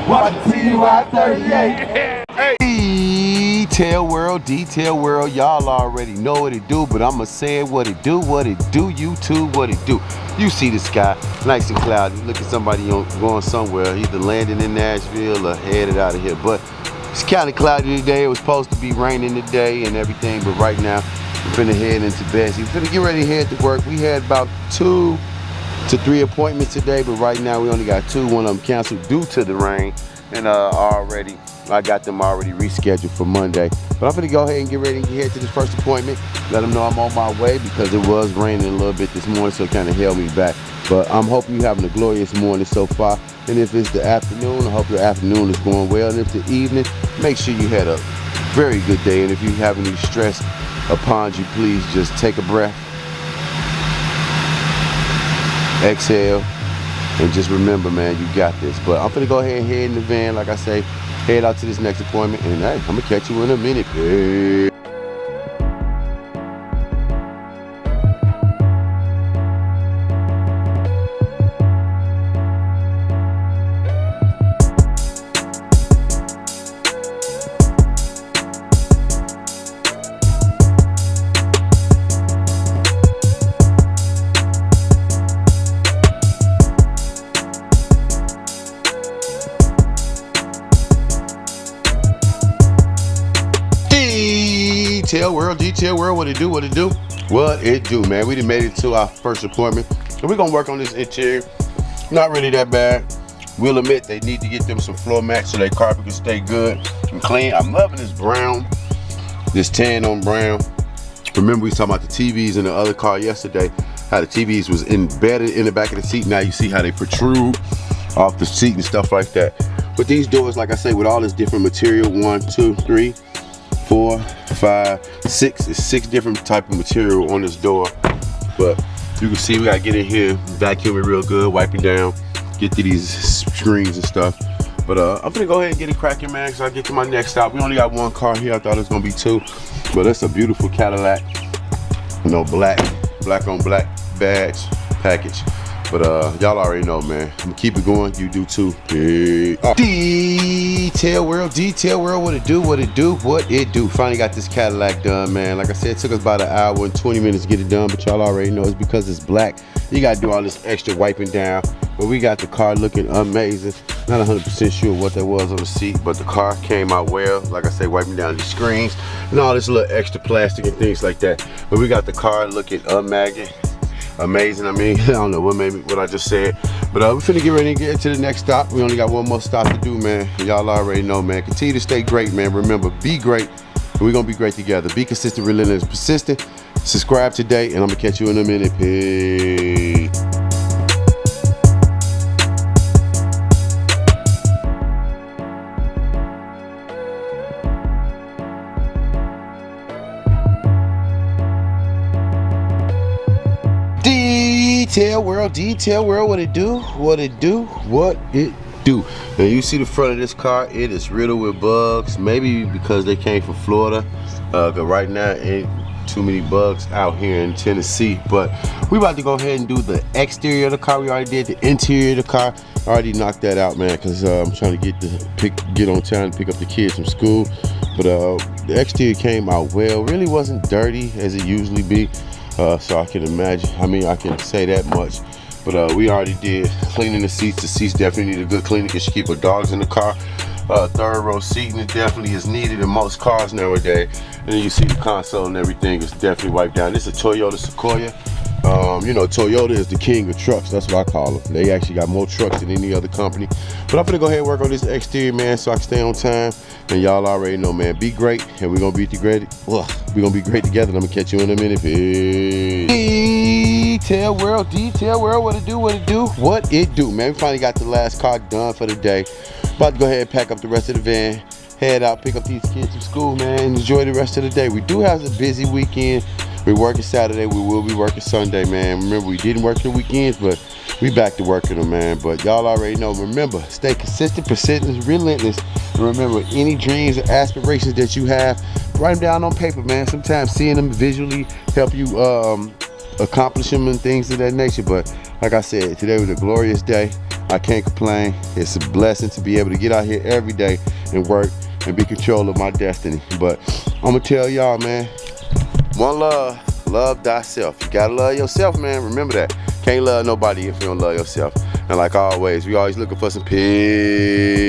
Watch the TY38. Hey. Detail world, y'all already know what it do, but I'ma say it what it do, YouTube, what it do. You see the sky, nice and cloudy. Look at somebody going somewhere, either landing in Nashville or headed out of here. But it's kind of cloudy today. It was supposed to be raining today and everything, but right now we're finna head into bed. We're finna get ready to head to work. We had about 2 to 3 appointments today, but right now we only got 2. One of them canceled due to the rain, and I got them already rescheduled for Monday. But I'm gonna go ahead and get ready and head to this first appointment. Let them know I'm on my way because it was raining a little bit this morning, so it kind of held me back. But I'm hoping you're having a glorious morning so far. And if it's the afternoon, I hope your afternoon is going well. And if the evening, make sure you had a very good day. And if you have any stress upon you, please just take a breath, exhale, and just remember, man, you got this. But I'm gonna go ahead and head in the van, like I say, head out to this next appointment, and hey, I'm gonna catch you in a minute. Hey. Detail world, what it do, man. We done made it to our first appointment, and we're gonna work on this interior. Not really that bad. We'll admit they need to get them some floor mats so their carpet can stay good and clean. I'm loving this brown, this tan on brown. Remember we was talking about the TVs in the other car yesterday, how the TVs was embedded in the back of the seat. Now you see how they protrude off the seat and stuff like that. But these doors, like I say, with all this different material, 1, 2, 3, 4, 5, 6. It's 6 different type of material on this door. But you can see we gotta get in here, vacuum it real good, wipe it down, get to these screens and stuff. But I'm gonna go ahead and get it cracking, man, because I get to my next stop. We only got 1 car here. I thought it was gonna be 2, but that's a beautiful Cadillac. You know, black on black badge package. But y'all already know, man. I'm gonna keep it going. You do too. Hey. Detail world, what it do. Finally got this Cadillac done, man. Like I said, it took us about 1 hour and 20 minutes to get it done, but y'all already know it's because it's black. You gotta do all this extra wiping down. But we got the car looking amazing. Not 100% sure what that was on the seat, but the car came out well. Like I say, wiping down the screens and all this little extra plastic and things like that. But we got the car looking amazing. I mean, I don't know what I just said, but we're finna get ready and get to the next stop. We only got 1 more stop to do, man. Y'all already know, man. Continue to stay great, man. Remember, be great, and we're gonna be great together. Be consistent, relentless, persistent. Subscribe today, and I'm gonna catch you in a minute. Peace. Detail world, what it do. Now you see the front of this car, it is riddled with bugs, maybe because they came from Florida, but right now ain't too many bugs out here in Tennessee. But we about to go ahead and do the exterior of the car. We already did the interior of the car. I already knocked that out, man, because I'm trying to get on time to pick up the kids from school. But the exterior came out well. Really wasn't dirty as it usually be. So I can imagine, I can say that much. But we already did cleaning the seats. The seats definitely need a good cleaning because you keep her dogs in the car. 3rd row seating, it definitely is needed in most cars nowadays. And then you see the console and everything is definitely wiped down. This is a Toyota Sequoia. You know, Toyota is the king of trucks. That's what I call them. They actually got more trucks than any other company. But I'm gonna go ahead and work on this exterior, man, so I can stay on time. And y'all already know, man, be great, and we're gonna be great. We're gonna be great together. And I'm gonna catch you in a minute. Peace. Detail world, what it do, man. We finally got the last car done for the day. About to go ahead and pack up the rest of the van, head out, pick up these kids from school, man, and enjoy the rest of the day. We do have a busy weekend. We're working Saturday, we will be working Sunday, man. Remember, we didn't work the weekends, but we back to working them, man. But y'all already know, remember, stay consistent, persistent, relentless. And remember, any dreams or aspirations that you have, write them down on paper, man. Sometimes seeing them visually help you accomplishment and things of that nature. But like I said, today was a glorious day. I can't complain. It's a blessing to be able to get out here every day and work and be control of my destiny. But I'm gonna tell y'all, man, one love, love thyself. You gotta love yourself, man. Remember that. Can't love nobody if you don't love yourself. And like always, we always looking for some peace.